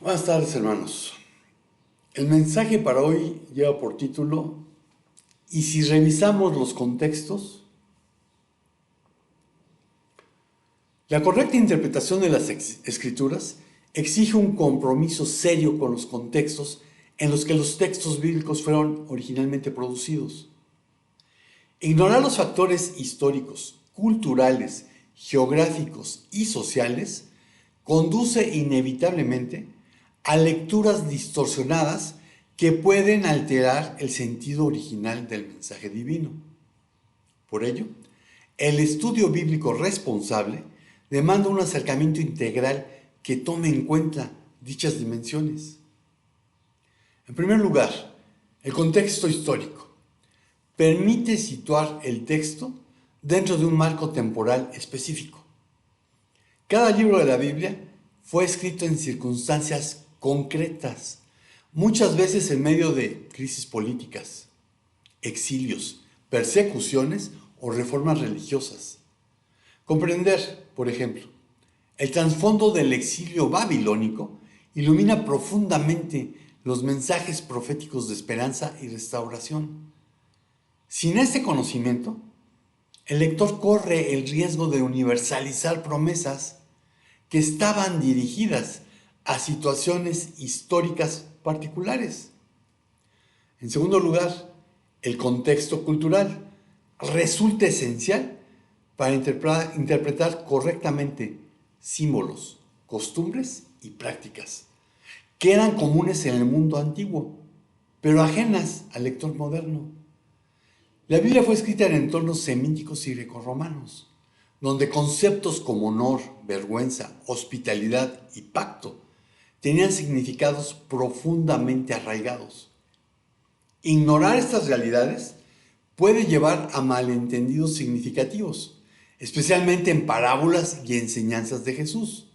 Buenas tardes, hermanos. El mensaje para hoy lleva por título: ¿y si revisamos los contextos? La correcta interpretación de las escrituras exige un compromiso serio con los contextos en los que los textos bíblicos fueron originalmente producidos. Ignorar los factores históricos, culturales, geográficos y sociales conduce inevitablemente a lecturas distorsionadas que pueden alterar el sentido original del mensaje divino. Por ello, el estudio bíblico responsable demanda un acercamiento integral que tome en cuenta dichas dimensiones. En primer lugar, el contexto histórico permite situar el texto dentro de un marco temporal específico. Cada libro de la Biblia fue escrito en circunstancias concretas, muchas veces en medio de crisis políticas, exilios, persecuciones o reformas religiosas. Comprender, por ejemplo, el trasfondo del exilio babilónico ilumina profundamente los mensajes proféticos de esperanza y restauración. Sin este conocimiento, el lector corre el riesgo de universalizar promesas que estaban dirigidas a situaciones históricas particulares. En segundo lugar, el contexto cultural resulta esencial para interpretar correctamente símbolos, costumbres y prácticas que eran comunes en el mundo antiguo, pero ajenas al lector moderno. La Biblia fue escrita en entornos semíticos y grecorromanos, donde conceptos como honor, vergüenza, hospitalidad y pacto tenían significados profundamente arraigados. Ignorar estas realidades puede llevar a malentendidos significativos, especialmente en parábolas y enseñanzas de Jesús.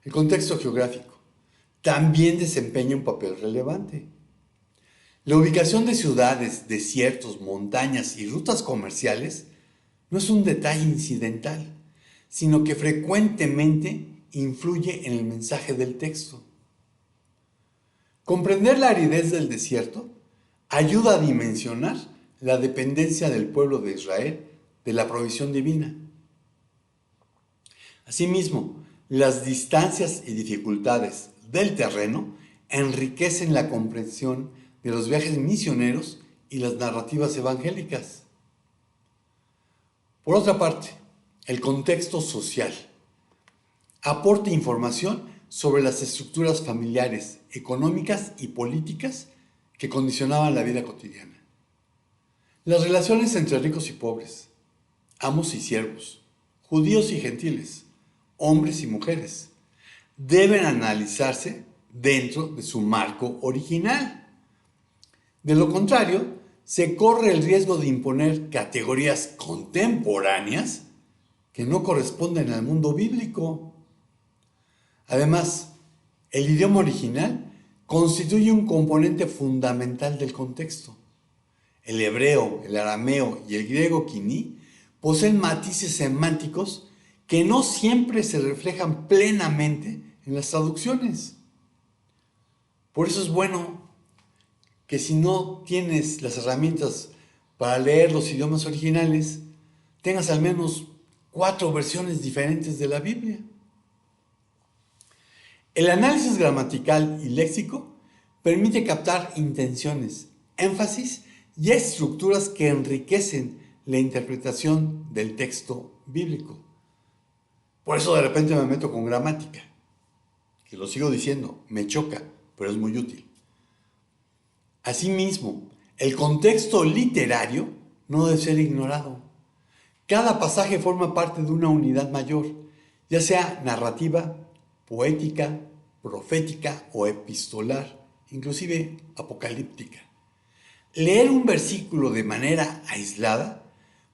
El contexto geográfico también desempeña un papel relevante. La ubicación de ciudades, desiertos, montañas y rutas comerciales no es un detalle incidental, sino que frecuentemente influye en el mensaje del texto. Comprender la aridez del desierto ayuda a dimensionar la dependencia del pueblo de Israel de la provisión divina. Asimismo, las distancias y dificultades del terreno enriquecen la comprensión de los viajes misioneros y las narrativas evangélicas. Por otra parte, el contexto social aporta información sobre las estructuras familiares, económicas y políticas que condicionaban la vida cotidiana. Las relaciones entre ricos y pobres, amos y siervos, judíos y gentiles, hombres y mujeres, deben analizarse dentro de su marco original. De lo contrario, se corre el riesgo de imponer categorías contemporáneas que no corresponden al mundo bíblico. Además, el idioma original constituye un componente fundamental del contexto. El hebreo, el arameo y el griego quiní poseen matices semánticos que no siempre se reflejan plenamente en las traducciones. Por eso es bueno que si no tienes las herramientas para leer los idiomas originales, tengas al menos 4 versiones diferentes de la Biblia. El análisis gramatical y léxico permite captar intenciones, énfasis y estructuras que enriquecen la interpretación del texto bíblico. Por eso de repente me meto con gramática, que lo sigo diciendo, me choca, pero es muy útil. Asimismo, el contexto literario no debe ser ignorado. Cada pasaje forma parte de una unidad mayor, ya sea narrativa, poética, profética o epistolar, inclusive apocalíptica. Leer un versículo de manera aislada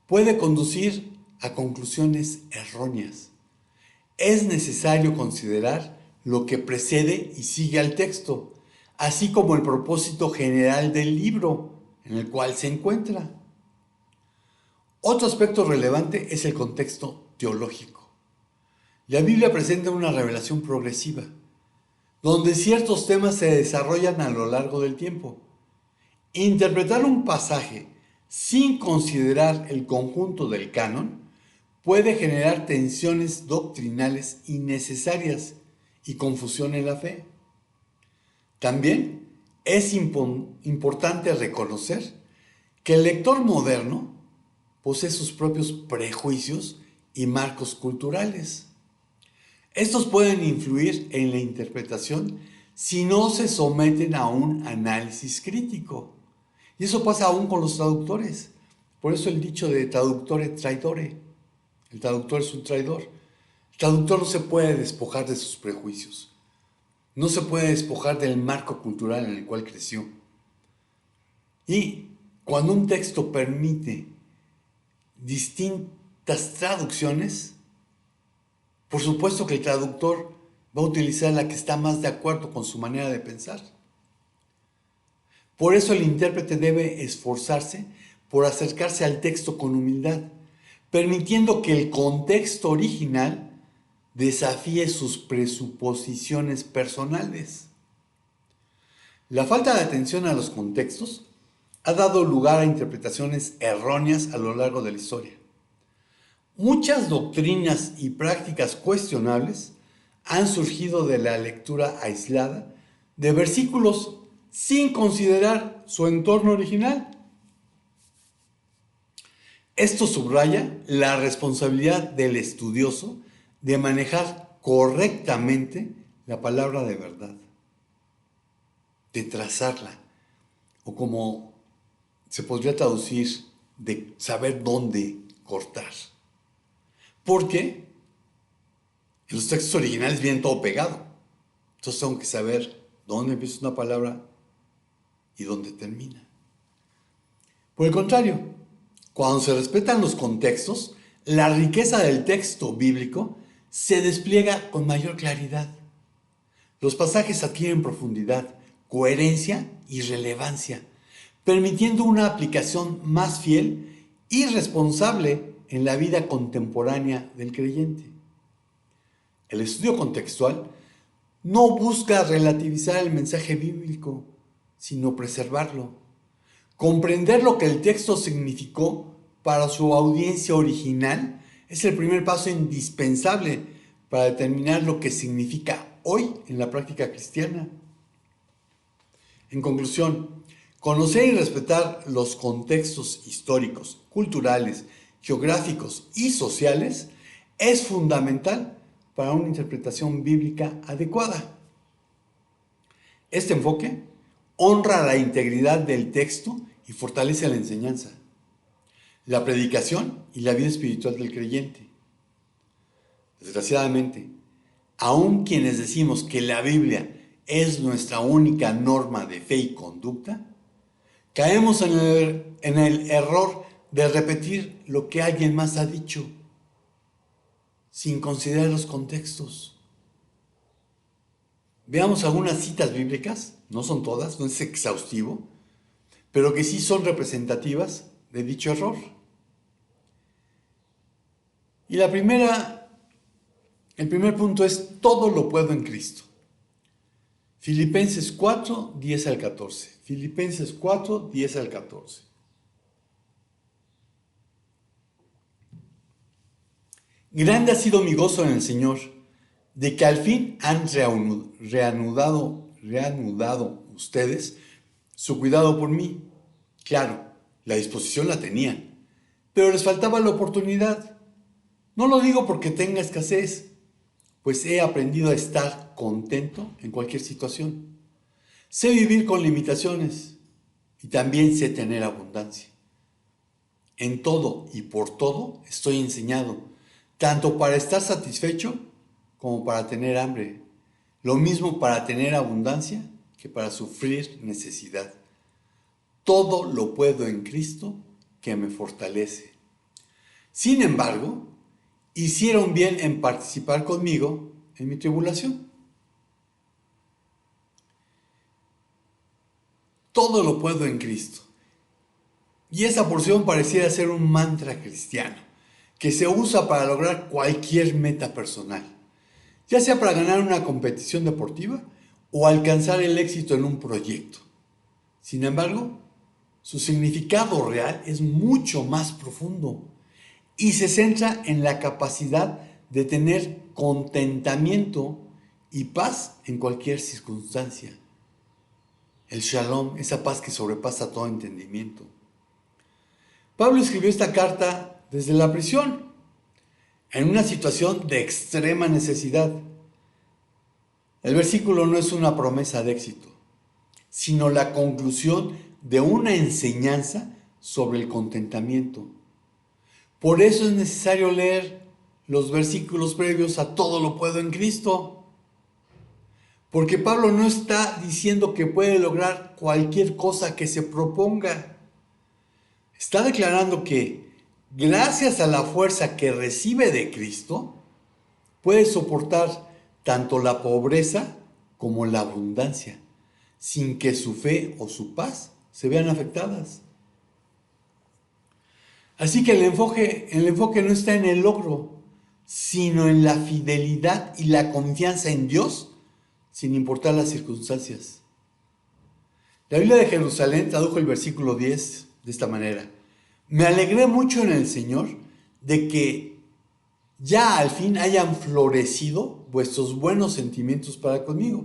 puede conducir a conclusiones erróneas. Es necesario considerar lo que precede y sigue al texto, así como el propósito general del libro en el cual se encuentra. Otro aspecto relevante es el contexto teológico. La Biblia presenta una revelación progresiva. donde ciertos temas se desarrollan a lo largo del tiempo. Interpretar un pasaje sin considerar el conjunto del canon puede generar tensiones doctrinales innecesarias y confusión en la fe. También es importante reconocer que el lector moderno posee sus propios prejuicios y marcos culturales. Estos pueden influir en la interpretación si no se someten a un análisis crítico. Y eso pasa aún con los traductores. Por eso el dicho de traductore traidore. El traductor es un traidor. El traductor no se puede despojar de sus prejuicios. No se puede despojar del marco cultural en el cual creció. Y cuando un texto permite distintas traducciones, por supuesto que el traductor va a utilizar la que está más de acuerdo con su manera de pensar. Por eso el intérprete debe esforzarse por acercarse al texto con humildad, permitiendo que el contexto original desafíe sus presuposiciones personales. La falta de atención a los contextos ha dado lugar a interpretaciones erróneas a lo largo de la historia. Muchas doctrinas y prácticas cuestionables han surgido de la lectura aislada de versículos sin considerar su entorno original. Esto subraya la responsabilidad del estudioso de manejar correctamente la palabra de verdad, de trazarla, o como se podría traducir, de saber dónde cortar. Porque en los textos originales viene todo pegado. Entonces tengo que saber dónde empieza una palabra y dónde termina. Por el contrario, cuando se respetan los contextos, la riqueza del texto bíblico se despliega con mayor claridad. Los pasajes adquieren profundidad, coherencia y relevancia, permitiendo una aplicación más fiel y responsable en la vida contemporánea del creyente. El estudio contextual no busca relativizar el mensaje bíblico, sino preservarlo. Comprender lo que el texto significó para su audiencia original es el primer paso indispensable para determinar lo que significa hoy en la práctica cristiana. En conclusión, conocer y respetar los contextos históricos, culturales, geográficos y sociales es fundamental para una interpretación bíblica adecuada. Este enfoque honra la integridad del texto y fortalece la enseñanza, la predicación y la vida espiritual del creyente. Desgraciadamente, aun quienes decimos que la Biblia es nuestra única norma de fe y conducta, caemos en el error de repetir lo que alguien más ha dicho, sin considerar los contextos. Veamos algunas citas bíblicas, no son todas, no es exhaustivo, pero que sí son representativas de dicho error. Y el primer punto es: todo lo puedo en Cristo. Filipenses 4, 10 al 14. Filipenses 4, 10 al 14. Grande ha sido mi gozo en el Señor, de que al fin han reanudado ustedes su cuidado por mí. Claro, la disposición la tenían, pero les faltaba la oportunidad. No lo digo porque tenga escasez, pues he aprendido a estar contento en cualquier situación. Sé vivir con limitaciones y también sé tener abundancia. En todo y por todo estoy enseñado, tanto para estar satisfecho como para tener hambre. Lo mismo para tener abundancia que para sufrir necesidad. Todo lo puedo en Cristo que me fortalece. Sin embargo, hicieron bien en participar conmigo en mi tribulación. Todo lo puedo en Cristo. Y esa porción pareciera ser un mantra cristiano, que se usa para lograr cualquier meta personal, ya sea para ganar una competición deportiva o alcanzar el éxito en un proyecto. Sin embargo, su significado real es mucho más profundo y se centra en la capacidad de tener contentamiento y paz en cualquier circunstancia. El Shalom, esa paz que sobrepasa todo entendimiento. Pablo escribió esta carta desde la prisión, en una situación de extrema necesidad. El versículo no es una promesa de éxito, sino la conclusión de una enseñanza sobre el contentamiento. Por eso es necesario leer los versículos previos a todo lo puedo en Cristo. Porque Pablo no está diciendo que puede lograr cualquier cosa que se proponga. Está declarando que, gracias a la fuerza que recibe de Cristo, puede soportar tanto la pobreza como la abundancia, sin que su fe o su paz se vean afectadas. Así que el enfoque no está en el logro, sino en la fidelidad y la confianza en Dios, sin importar las circunstancias. La Biblia de Jerusalén tradujo el versículo 10 de esta manera: me alegré mucho en el Señor de que ya al fin hayan florecido vuestros buenos sentimientos para conmigo.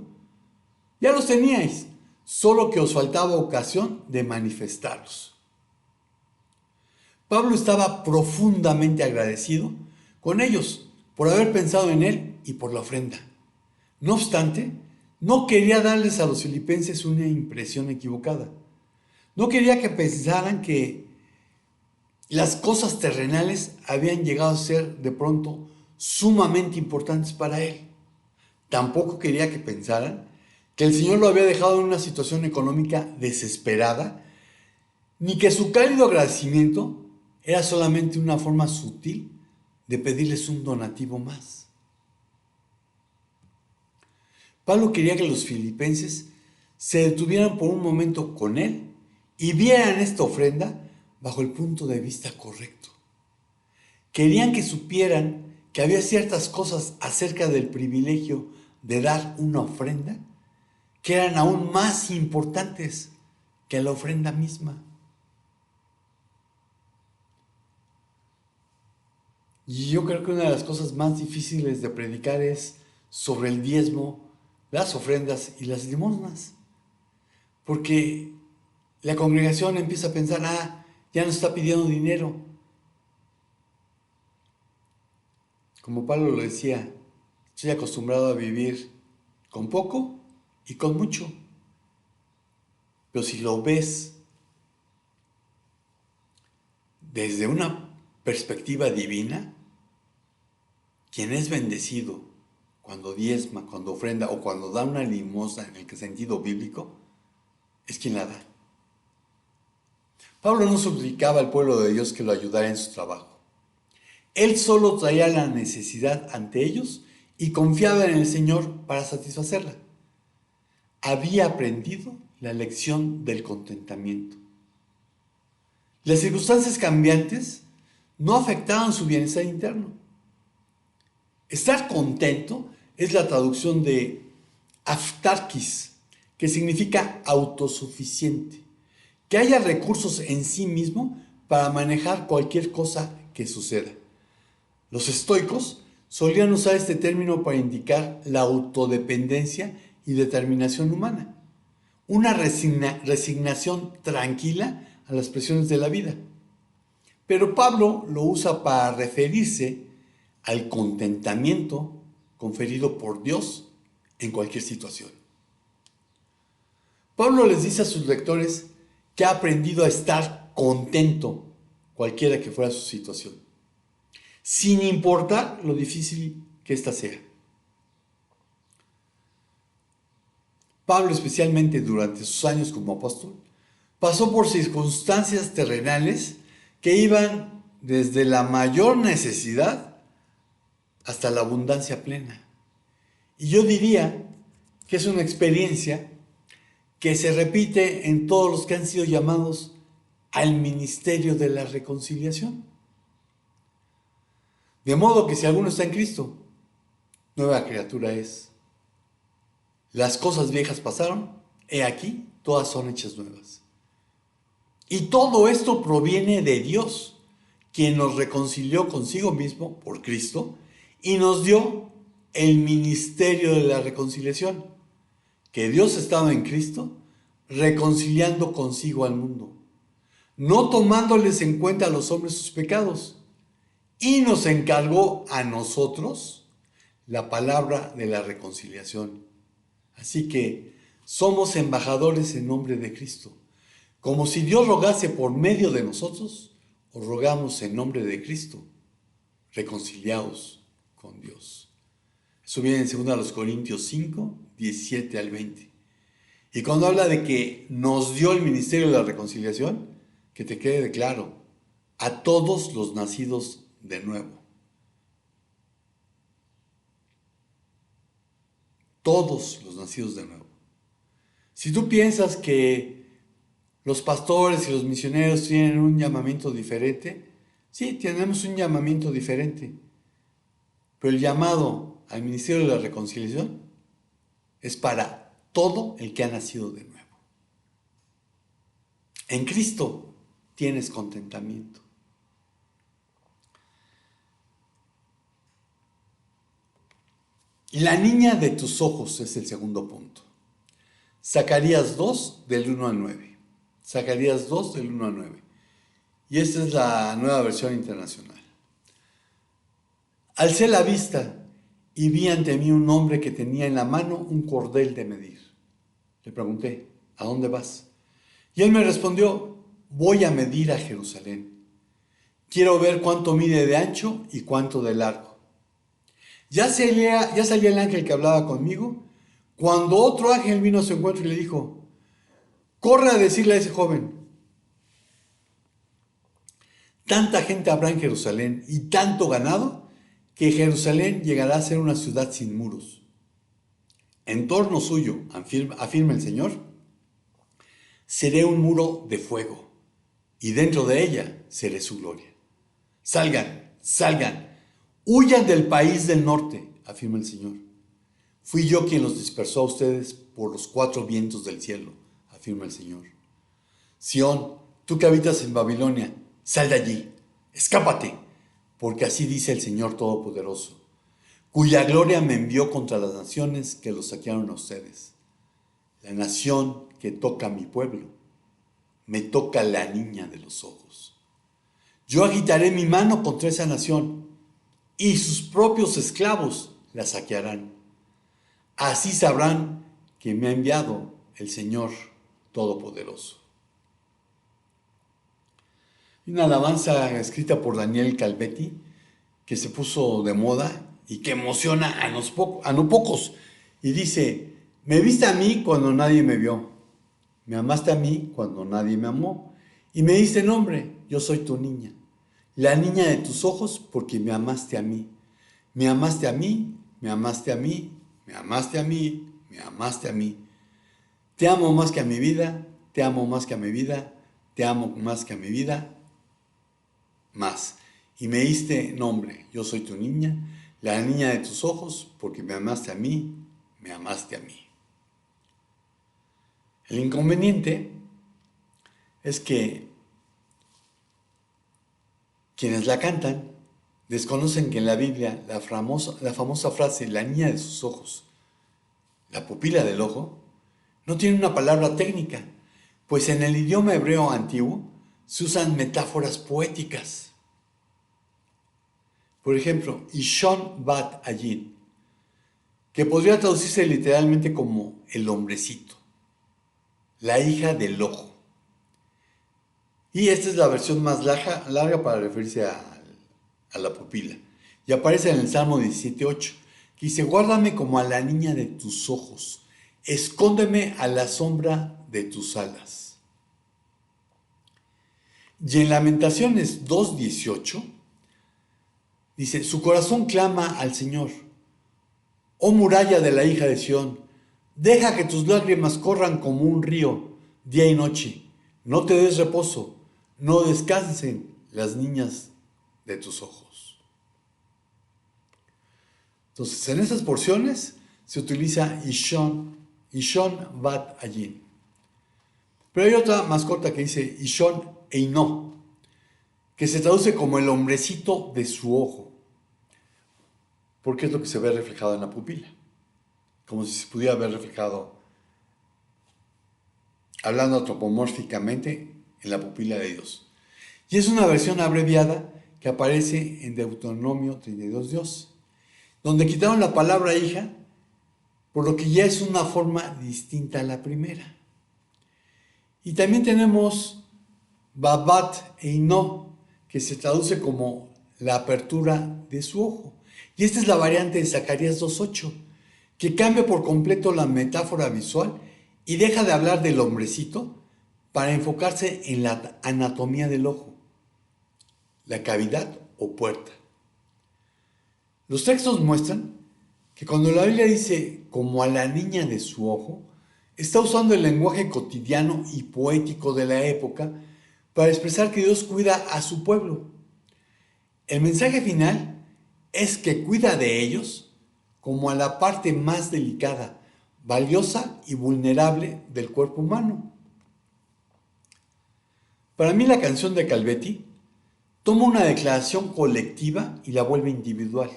Ya los teníais, solo que os faltaba ocasión de manifestarlos. Pablo estaba profundamente agradecido con ellos por haber pensado en él y por la ofrenda. No obstante, no quería darles a los filipenses una impresión equivocada. No quería que pensaran que las cosas terrenales habían llegado a ser de pronto sumamente importantes para él. Tampoco quería que pensaran que el Señor lo había dejado en una situación económica desesperada, ni que su cálido agradecimiento era solamente una forma sutil de pedirles un donativo más. Pablo quería que los filipenses se detuvieran por un momento con él y vieran esta ofrenda bajo el punto de vista correcto. Querían que supieran que había ciertas cosas acerca del privilegio de dar una ofrenda que eran aún más importantes que la ofrenda misma. Y yo creo que una de las cosas más difíciles de predicar es sobre el diezmo, las ofrendas y las limosnas. Porque la congregación empieza a pensar, ya no está pidiendo dinero. Como Pablo lo decía, estoy acostumbrado a vivir con poco y con mucho. Pero si lo ves desde una perspectiva divina, quien es bendecido cuando diezma, cuando ofrenda o cuando da una limosna en el sentido bíblico, es quien la da. Pablo no suplicaba al pueblo de Dios que lo ayudara en su trabajo. Él solo traía la necesidad ante ellos y confiaba en el Señor para satisfacerla. Había aprendido la lección del contentamiento. Las circunstancias cambiantes no afectaban su bienestar interno. Estar contento es la traducción de aftarkis, que significa autosuficiente, que haya recursos en sí mismo para manejar cualquier cosa que suceda. Los estoicos solían usar este término para indicar la autodependencia y determinación humana, una resignación tranquila a las presiones de la vida. Pero Pablo lo usa para referirse al contentamiento conferido por Dios en cualquier situación. Pablo les dice a sus lectores que ha aprendido a estar contento, cualquiera que fuera su situación, sin importar lo difícil que ésta sea. Pablo, especialmente durante sus años como apóstol, pasó por circunstancias terrenales que iban desde la mayor necesidad hasta la abundancia plena. Y yo diría que es una experiencia que se repite en todos los que han sido llamados al ministerio de la reconciliación. De modo que si alguno está en Cristo, nueva criatura es. Las cosas viejas pasaron, he aquí, todas son hechas nuevas. Y todo esto proviene de Dios, quien nos reconcilió consigo mismo por Cristo y nos dio el ministerio de la reconciliación, que Dios estaba en Cristo reconciliando consigo al mundo, no tomándoles en cuenta a los hombres sus pecados, y nos encargó a nosotros la palabra de la reconciliación. Así que somos embajadores en nombre de Cristo. Como si Dios rogase por medio de nosotros, os rogamos en nombre de Cristo, reconciliados con Dios. Eso viene en 2 Corintios 5, 17 al 20. Y cuando habla de que nos dio el ministerio de la reconciliación, que te quede claro, a todos los nacidos de nuevo. Todos los nacidos de nuevo. Si tú piensas que los pastores y los misioneros tienen un llamamiento diferente, sí, tenemos un llamamiento diferente. Pero el llamado al ministerio de la reconciliación es para todo el que ha nacido de nuevo. En Cristo tienes contentamiento. La niña de tus ojos es el segundo punto. Zacarías 2, del 1 al 9. Zacarías 2, del 1 al 9. Y esta es la nueva versión internacional. Alcé la vista y vi ante mí un hombre que tenía en la mano un cordel de medir. Le pregunté, ¿a dónde vas? Y él me respondió, voy a medir a Jerusalén. Quiero ver cuánto mide de ancho y cuánto de largo. Ya salía el ángel que hablaba conmigo, cuando otro ángel vino a su encuentro y le dijo, corre a decirle a ese joven, tanta gente habrá en Jerusalén y tanto ganado, que Jerusalén llegará a ser una ciudad sin muros. En torno suyo, afirma el Señor, seré un muro de fuego, y dentro de ella seré su gloria. Salgan, salgan, huyan del país del norte, afirma el Señor. Fui yo quien los dispersó a ustedes por los 4 vientos del cielo, afirma el Señor. Sión, tú que habitas en Babilonia, sal de allí, escápate, porque así dice el Señor Todopoderoso, cuya gloria me envió contra las naciones que los saquearon a ustedes. La nación que toca a mi pueblo, me toca la niña de los ojos. Yo agitaré mi mano contra esa nación, y sus propios esclavos la saquearán. Así sabrán que me ha enviado el Señor Todopoderoso. Una alabanza escrita por Daniel Calvetti que se puso de moda y que emociona a no pocos. Y dice, me viste a mí cuando nadie me vio, me amaste a mí cuando nadie me amó, y me diste nombre, yo soy tu niña, la niña de tus ojos porque me amaste a mí. Me amaste a mí, me amaste a mí, me amaste a mí, me amaste a mí. Te amo más que a mi vida, te amo más que a mi vida, te amo más que a mi vida, más. Y me diste nombre, yo soy tu niña, la niña de tus ojos, porque me amaste a mí, me amaste a mí. El inconveniente es que quienes la cantan desconocen que en la Biblia la famosa frase, la niña de sus ojos, la pupila del ojo, no tiene una palabra técnica, pues en el idioma hebreo antiguo se usan metáforas poéticas. Por ejemplo, Ishon Bat Ayin, que podría traducirse literalmente como el hombrecito, la hija del ojo. Y esta es la versión más larga para referirse a la pupila. Y aparece en el Salmo 17:8, que dice, guárdame como a la niña de tus ojos, escóndeme a la sombra de tus alas. Y en Lamentaciones 2:18, dice, su corazón clama al Señor. Oh muralla de la hija de Sión, deja que tus lágrimas corran como un río, día y noche. No te des reposo, no descansen las niñas de tus ojos. Entonces, en esas porciones se utiliza Ishon Ishon Bat Ayin. Pero hay otra más corta que dice Ishon Eino, que se traduce como el hombrecito de su ojo, porque es lo que se ve reflejado en la pupila, como si se pudiera ver reflejado, hablando antropomórficamente, en la pupila de Dios. Y es una versión abreviada que aparece en Deuteronomio 32:2, donde quitaron la palabra hija, por lo que ya es una forma distinta a la primera. Y también tenemos Babat Eino, que se traduce como la apertura de su ojo. Y esta es la variante de Zacarías 2:8, que cambia por completo la metáfora visual y deja de hablar del hombrecito para enfocarse en la anatomía del ojo, la cavidad o puerta. Los textos muestran que cuando la Biblia dice como a la niña de su ojo, está usando el lenguaje cotidiano y poético de la época para expresar que Dios cuida a su pueblo. El mensaje final es que cuida de ellos como a la parte más delicada, valiosa y vulnerable del cuerpo humano. Para mí la canción de Calvetti toma una declaración colectiva y la vuelve individual.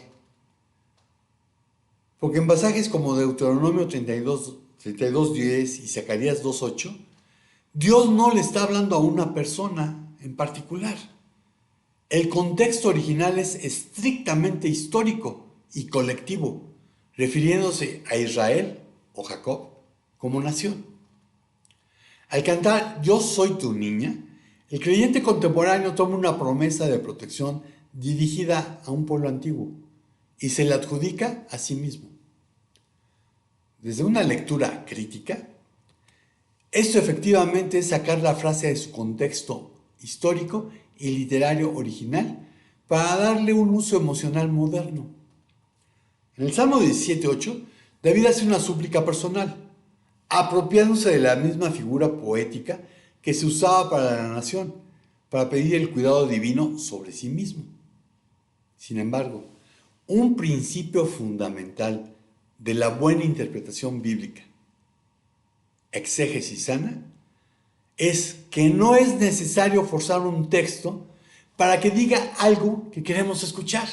Porque en pasajes como Deuteronomio 32:10 y Zacarías 2:8, Dios no le está hablando a una persona en particular. El contexto original es estrictamente histórico y colectivo, refiriéndose a Israel o Jacob como nación. Al cantar Yo soy tu niña, el creyente contemporáneo toma una promesa de protección dirigida a un pueblo antiguo y se la adjudica a sí mismo. Desde una lectura crítica, esto efectivamente es sacar la frase de su contexto histórico y literario original para darle un uso emocional moderno. En el Salmo 17:8, David hace una súplica personal, apropiándose de la misma figura poética que se usaba para la nación, para pedir el cuidado divino sobre sí mismo. Sin embargo, un principio fundamental de la buena interpretación bíblica, exégesis sana, es que no es necesario forzar un texto para que diga algo que queremos escuchar,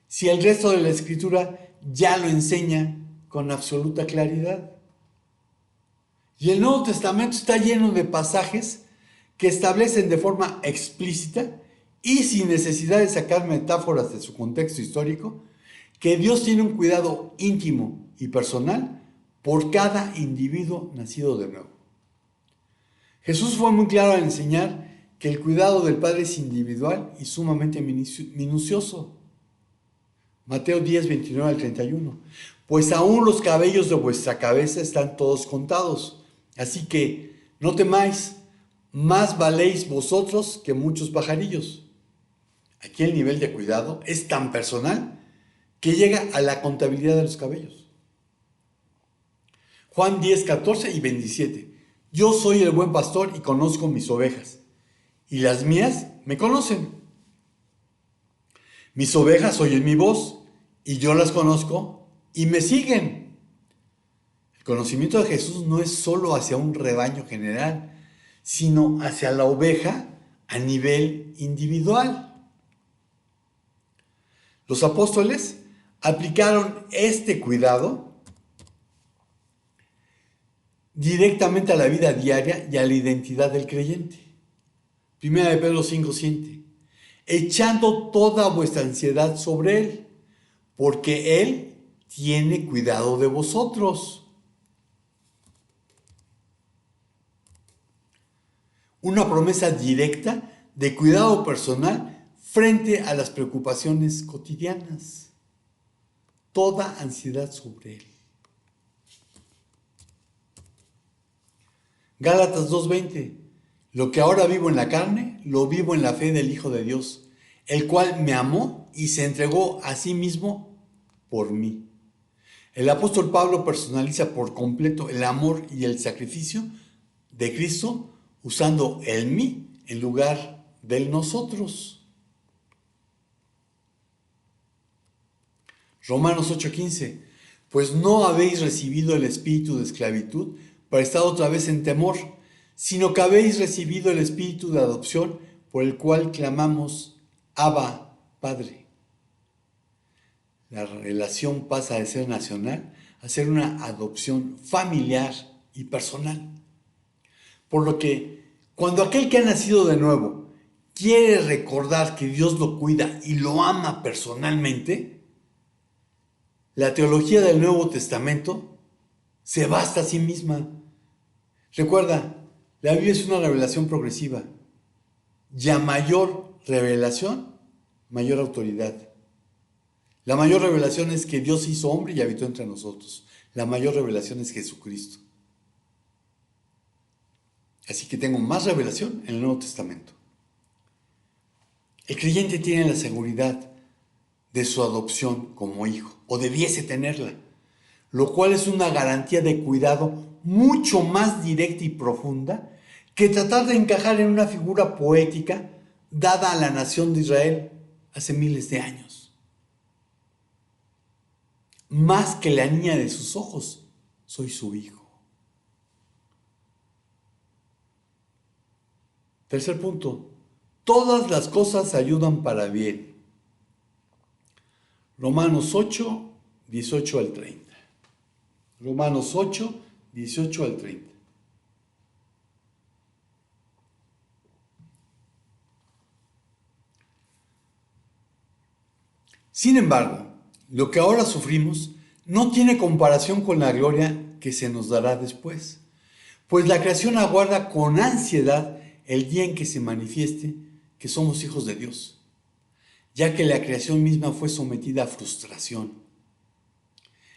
si el resto de la escritura ya lo enseña con absoluta claridad. Y el Nuevo Testamento está lleno de pasajes que establecen de forma explícita y sin necesidad de sacar metáforas de su contexto histórico, que Dios tiene un cuidado íntimo y personal por cada individuo nacido de nuevo. Jesús fue muy claro al enseñar que el cuidado del Padre es individual y sumamente minucioso. Mateo 10:29-31. Pues aún los cabellos de vuestra cabeza están todos contados. Así que no temáis, más valéis vosotros que muchos pajarillos. Aquí el nivel de cuidado es tan personal que llega a la contabilidad de los cabellos. Juan 10:14-27. Yo soy el buen pastor y conozco mis ovejas, y las mías me conocen. Mis ovejas oyen mi voz, y yo las conozco y me siguen. El conocimiento de Jesús no es solo hacia un rebaño general, sino hacia la oveja a nivel individual. Los apóstoles aplicaron este cuidado directamente a la vida diaria y a la identidad del creyente. Primera de Pedro 5:7. Echando toda vuestra ansiedad sobre Él, porque Él tiene cuidado de vosotros. Una promesa directa de cuidado personal frente a las preocupaciones cotidianas. Toda ansiedad sobre Él. Gálatas 2:20. Lo que ahora vivo en la carne, lo vivo en la fe del Hijo de Dios, el cual me amó y se entregó a sí mismo por mí. El apóstol Pablo personaliza por completo el amor y el sacrificio de Cristo usando el mí en lugar del nosotros. Romanos 8:15. pues no habéis recibido el espíritu de esclavitud para estar otra vez en temor, sino que habéis recibido el espíritu de adopción por el cual clamamos, Abba, Padre. La relación pasa de ser nacional a ser una adopción familiar y personal. Por lo que, cuando aquel que ha nacido de nuevo quiere recordar que Dios lo cuida y lo ama personalmente, la teología del Nuevo Testamento se basta a sí misma. Recuerda, la Biblia es una revelación progresiva. Y a mayor revelación, mayor autoridad. La mayor revelación es que Dios se hizo hombre y habitó entre nosotros. La mayor revelación es Jesucristo. Así que tengo más revelación en el Nuevo Testamento. El creyente tiene la seguridad de su adopción como hijo, o debiese tenerla, lo cual es una garantía de cuidado mucho más directa y profunda que tratar de encajar en una figura poética dada a la nación de Israel hace miles de años. Más que la niña de sus ojos, soy su hijo. Tercer punto, todas las cosas ayudan para bien. Romanos 8, 18 al 30. Romanos 8, 18 al 30. Sin embargo, lo que ahora sufrimos no tiene comparación con la gloria que se nos dará después, pues la creación aguarda con ansiedad el día en que se manifieste que somos hijos de Dios, ya que la creación misma fue sometida a frustración.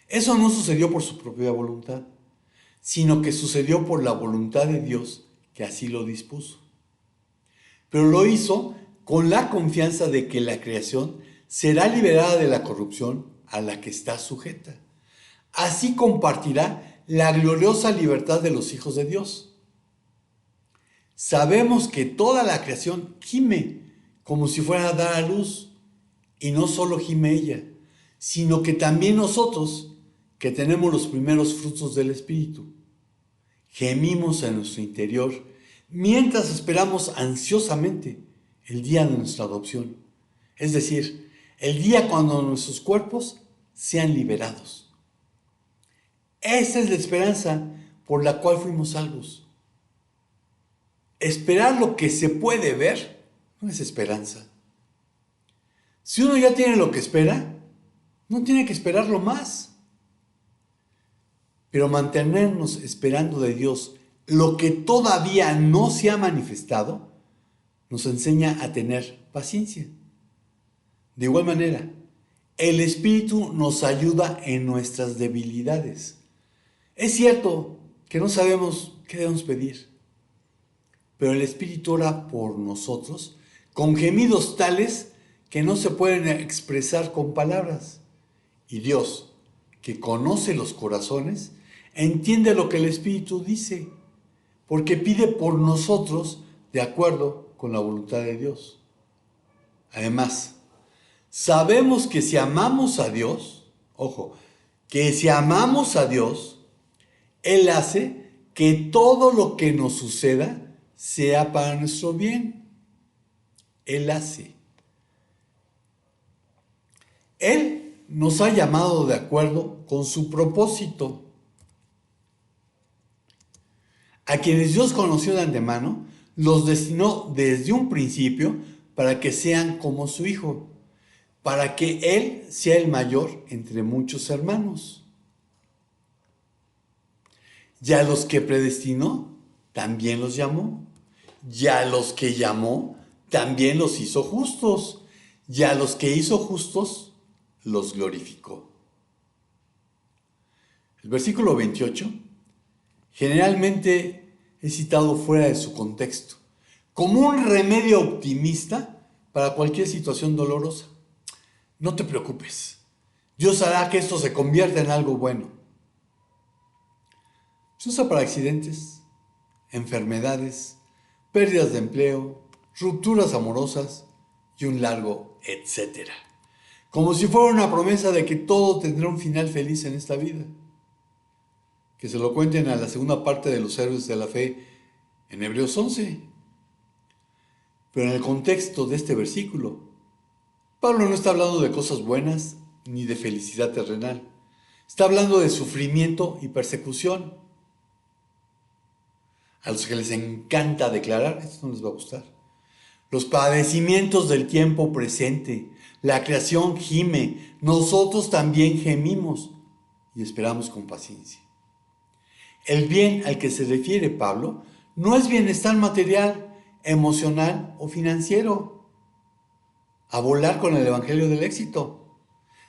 Eso no sucedió por su propia voluntad, sino que sucedió por la voluntad de Dios que así lo dispuso. Pero lo hizo con la confianza de que la creación será liberada de la corrupción a la que está sujeta. Así compartirá la gloriosa libertad de los hijos de Dios. Sabemos que toda la creación gime como si fuera a dar a luz, y no solo gime ella, sino que también nosotros, que tenemos los primeros frutos del Espíritu, gemimos en nuestro interior mientras esperamos ansiosamente el día de nuestra adopción, es decir, el día cuando nuestros cuerpos sean liberados. Esa es la esperanza por la cual fuimos salvos. Esperar lo que se puede ver no es esperanza. Si uno ya tiene lo que espera, no tiene que esperarlo más. Pero mantenernos esperando de Dios lo que todavía no se ha manifestado, nos enseña a tener paciencia. De igual manera, el Espíritu nos ayuda en nuestras debilidades. Es cierto que no sabemos qué debemos pedir, pero el Espíritu ora por nosotros con gemidos tales que no se pueden expresar con palabras. Y Dios, que conoce los corazones, entiende lo que el Espíritu dice, porque pide por nosotros de acuerdo con la voluntad de Dios. Además, sabemos que si amamos a Dios, ojo, que si amamos a Dios, Él hace que todo lo que nos suceda sea para nuestro bien. Él hace. Él nos ha llamado de acuerdo con su propósito. A quienes Dios conoció de antemano, los destinó desde un principio para que sean como su Hijo, para que Él sea el mayor entre muchos hermanos. Y a los que predestinó, también los llamó. Y a los que llamó, también los hizo justos. Y a los que hizo justos, los glorificó. El versículo 28 generalmente es citado fuera de su contexto, como un remedio optimista para cualquier situación dolorosa. No te preocupes, Dios hará que esto se convierta en algo bueno. Se usa para accidentes, enfermedades, pérdidas de empleo, rupturas amorosas y un largo etcétera. como si fuera una promesa de que todo tendrá un final feliz en esta vida. Que se lo cuenten a la segunda parte de los héroes de la fe en Hebreos 11. Pero en el contexto de este versículo, Pablo no está hablando de cosas buenas ni de felicidad terrenal. Está hablando de sufrimiento y persecución. A los que les encanta declarar, esto no les va a gustar. Los padecimientos del tiempo presente, la creación gime, nosotros también gemimos y esperamos con paciencia. El bien al que se refiere Pablo no es bienestar material, emocional o financiero, a volar con el evangelio del éxito,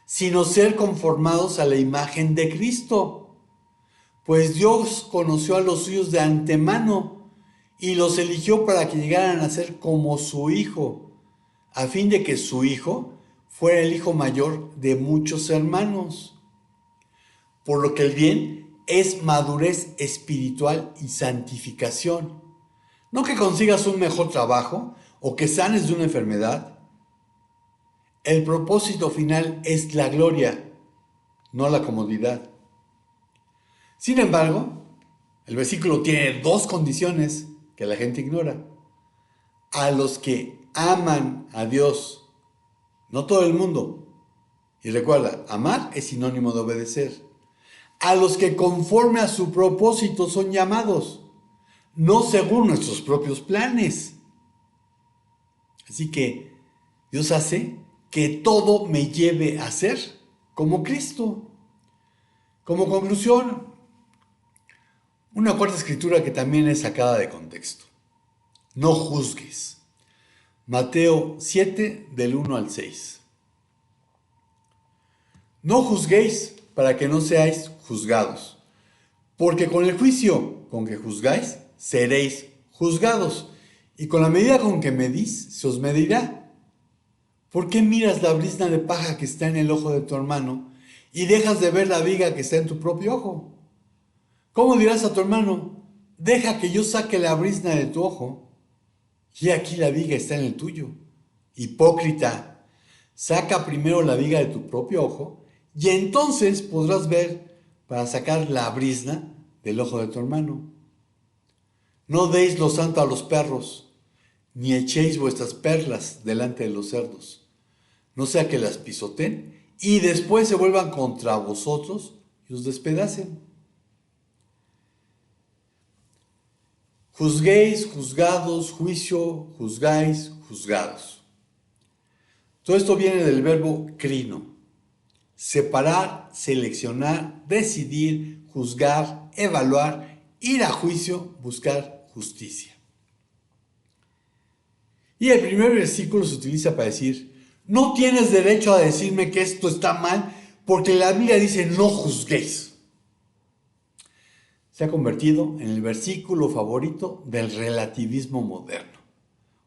sino ser conformados a la imagen de Cristo. Pues Dios conoció a los suyos de antemano y los eligió para que llegaran a ser como su Hijo, a fin de que su Hijo fuera el hijo mayor de muchos hermanos. Por lo que el bien es madurez espiritual y santificación. No que consigas un mejor trabajo o que sanes de una enfermedad. El propósito final es la gloria, no la comodidad. Sin embargo, el versículo tiene dos condiciones que la gente ignora. A los que aman a Dios, no todo el mundo. Y recuerda, amar es sinónimo de obedecer. A los que conforme a su propósito son llamados, no según nuestros propios planes. Así que Dios hace que todo me lleve a ser como Cristo. Como conclusión, una cuarta escritura que también es sacada de contexto. No juzgues. Mateo 7, del 1 al 6. No juzguéis para que no seáis juzgados, porque con el juicio con que juzgáis, seréis juzgados, y con la medida con que medís, se os medirá. ¿Por qué miras la brizna de paja que está en el ojo de tu hermano y dejas de ver la viga que está en tu propio ojo? ¿Cómo dirás a tu hermano, deja que yo saque la brizna de tu ojo, y aquí la viga está en el tuyo? Hipócrita, saca primero la viga de tu propio ojo, y entonces podrás ver para sacar la brizna del ojo de tu hermano. No deis lo santo a los perros, ni echéis vuestras perlas delante de los cerdos, no sea que las pisoteen y después se vuelvan contra vosotros y os despedacen. Juzguéis, juzgados, juicio, juzgáis, juzgados. Todo esto viene del verbo crino. Separar, seleccionar, decidir, juzgar, evaluar, ir a juicio, buscar justicia. Y el primer versículo se utiliza para decir, no tienes derecho a decirme que esto está mal, porque la Biblia dice no juzguéis. Se ha convertido en el versículo favorito del relativismo moderno.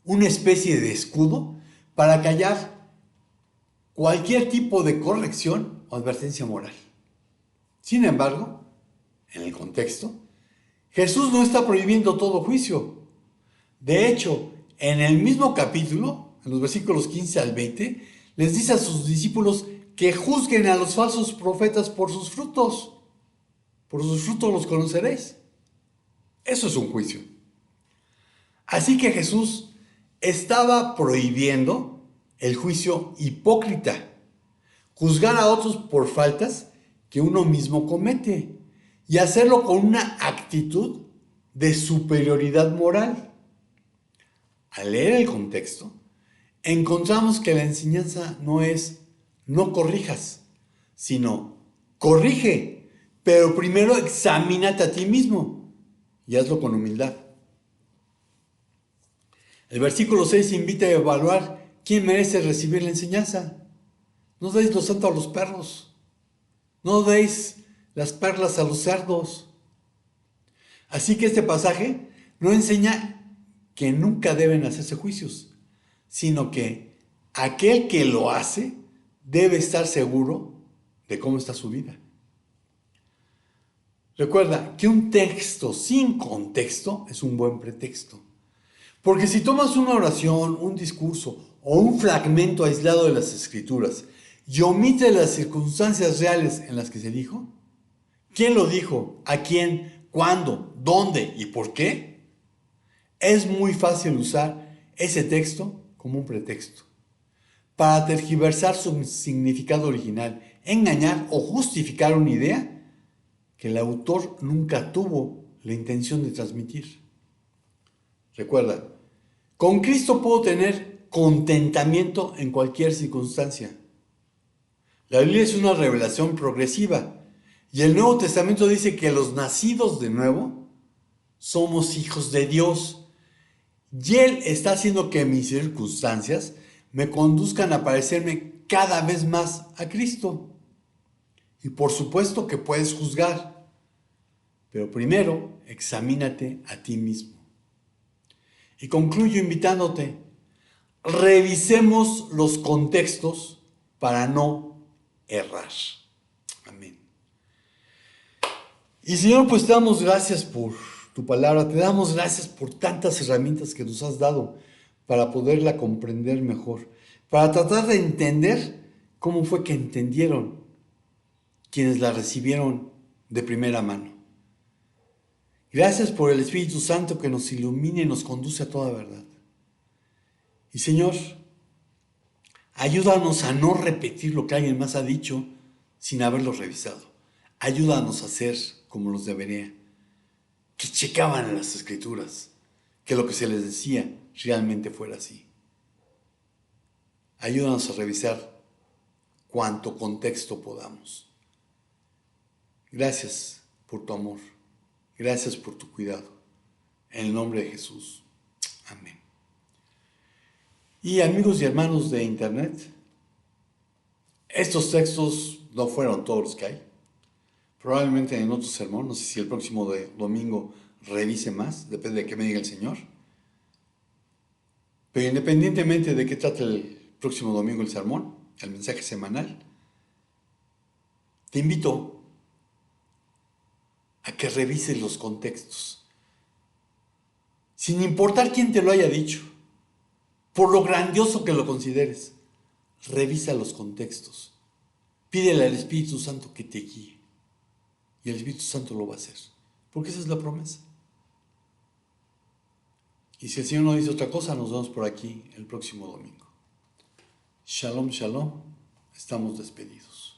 Una especie de escudo para callar cualquier tipo de corrección o advertencia moral. Sin embargo, en el contexto, Jesús no está prohibiendo todo juicio. De hecho, en el mismo capítulo, en los versículos 15 al 20, les dice a sus discípulos que juzguen a los falsos profetas por sus frutos. Por sus frutos los conoceréis. Eso es un juicio. Así que Jesús estaba prohibiendo el juicio hipócrita, juzgar a otros por faltas que uno mismo comete y hacerlo con una actitud de superioridad moral. Al leer el contexto, encontramos que la enseñanza no es no corrijas, sino corrige, pero primero examínate a ti mismo y hazlo con humildad. El versículo 6 invita a evaluar quién merece recibir la enseñanza. No deis lo santo a los perros, no deis las perlas a los cerdos. Así que este pasaje no enseña que nunca deben hacerse juicios, sino que aquel que lo hace debe estar seguro de cómo está su vida. Recuerda que un texto sin contexto es un buen pretexto. Porque si tomas una oración, un discurso o un fragmento aislado de las Escrituras y omite las circunstancias reales en las que se dijo? ¿Quién lo dijo? ¿A quién? ¿Cuándo? ¿Dónde? ¿Y por qué? Es muy fácil usar ese texto como un pretexto para tergiversar su significado original, engañar o justificar una idea que el autor nunca tuvo la intención de transmitir. Recuerda, con Cristo puedo tener contentamiento en cualquier circunstancia. La Biblia es una revelación progresiva y el Nuevo Testamento dice que los nacidos de nuevo somos hijos de Dios. Y Él está haciendo que mis circunstancias me conduzcan a parecerme cada vez más a Cristo. Y por supuesto que puedes juzgar, pero primero examínate a ti mismo. Y concluyo invitándote, revisemos los contextos para no errar. Amén. Y Señor, pues te damos gracias por tu palabra, te damos gracias por tantas herramientas que nos has dado para poderla comprender mejor, para tratar de entender cómo fue que entendieron quienes la recibieron de primera mano. Gracias por el Espíritu Santo que nos ilumina y nos conduce a toda verdad. Y Señor, ayúdanos a no repetir lo que alguien más ha dicho sin haberlo revisado. Ayúdanos a ser como los de Berea, que checaban las escrituras, que lo que se les decía realmente fuera así. Ayúdanos a revisar cuanto contexto podamos. Gracias por tu amor. Gracias por tu cuidado. En el nombre de Jesús. Amén. Y amigos y hermanos de internet, estos textos no fueron todos los que hay. Probablemente en otro sermón, no sé si el próximo domingo revise más, depende de qué me diga el Señor. Pero independientemente de qué trate el próximo domingo el sermón, el mensaje semanal, te invito a que revises los contextos. Sin importar quién te lo haya dicho, por lo grandioso que lo consideres, revisa los contextos. Pídele al Espíritu Santo que te guíe. Y el Espíritu Santo lo va a hacer. Porque esa es la promesa. Y si el Señor no dice otra cosa, nos vemos por aquí el próximo domingo. Shalom, shalom. Estamos despedidos.